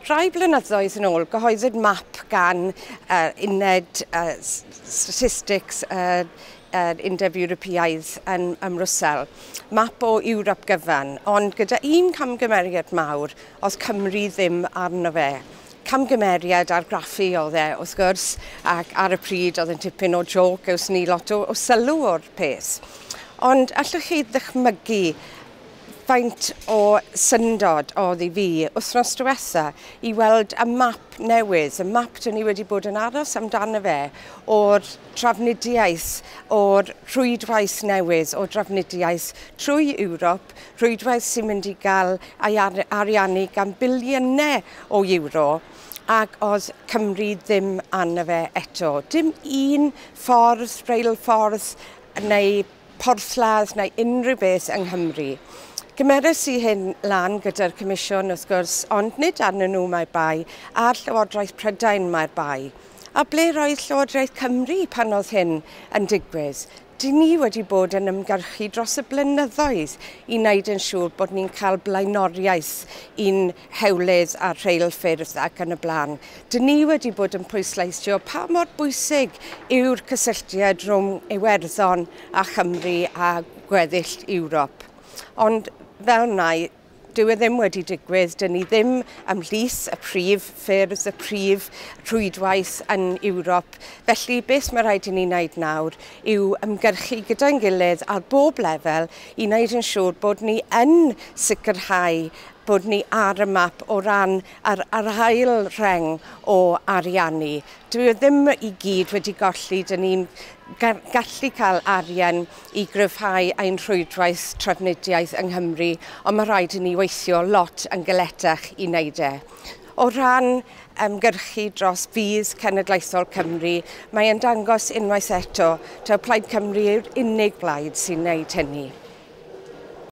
Rhai blynyddoedd yn ôl, gyhoeddwyd map gan uned statistics Undeb Ewropeaidd yn Rwsel. Map o Ewrop gyfan, ond gyda un camgymeriad mawr, oedd Cymru ddim arno fe. Camgymeriad argraffu oedd e, wrth gwrs, ac ar y pryd oedd yn tipyn o joc, ews ni lot o sylw o'r peth. Ond allwch chi ddychmygu faint o syndod oedd i fi wythnos diwetha i weld y map newydd, y map dyn ni wedi bod yn aros amdano fe, o'r trafnidiaeth, o'r rhwydwaith newydd, o'r trafnidiaeth trwy Ewrop, rhwydwaith sy'n mynd i gael ei ariannu gan biliynau o euro, ac oedd Cymru ddim arno fe eto. Dim un ffordd, reilffordd, neu porthladd, neu unrhyw beth yng Nghymru. Gymeres i hyn lan gyda'r Comisiwn wrth gwrs, ond nid arnyn nhw mae'r bai, a'r Llywodraeth Prydain mae'r bai. A ble roedd Llywodraeth Cymru pan oedd hyn yn digwydd? Dyn ni wedi bod yn ymgyrchu dros y blynyddoedd i wneud yn siŵr bod ni'n cael blaenoriaeth i'n hewlydd a rheilffyrdd ac yn y blaen. Dyn ni wedi bod yn pwysleisio pa mor bwysig yw'r cysylltiad rhwng Iwerddon a Chymru a gweddill Ewrop. Ond fel wna, dyw e ddim wedi digwydd, dyn ni ddim ymhlith y prif ffyrdd, y prif rhwydwaith yn Ewrop. Felly beth mae rhaid i ni wneud nawr yw ymgyrchu gyda'n gilydd ar bob lefel i wneud yn siŵr bod ni yn sicrhau bod ni ar y map o ran yr ail rheng o ariannu. Dwi ddim i gyd wedi golli, dyn ni'n gallu cael arian i gryfhau ein rhwydwaith trafnidiaeth yng Nghymru, ond mae rhaid i ni weithio lot yn gyletach i wneud e. O ran ymgyrchu dros fydd cenedlaethol Cymru, mae e'n dangos unwaith eto taw Plaid Cymru yw'r unig blaid sy'n wneud hynny.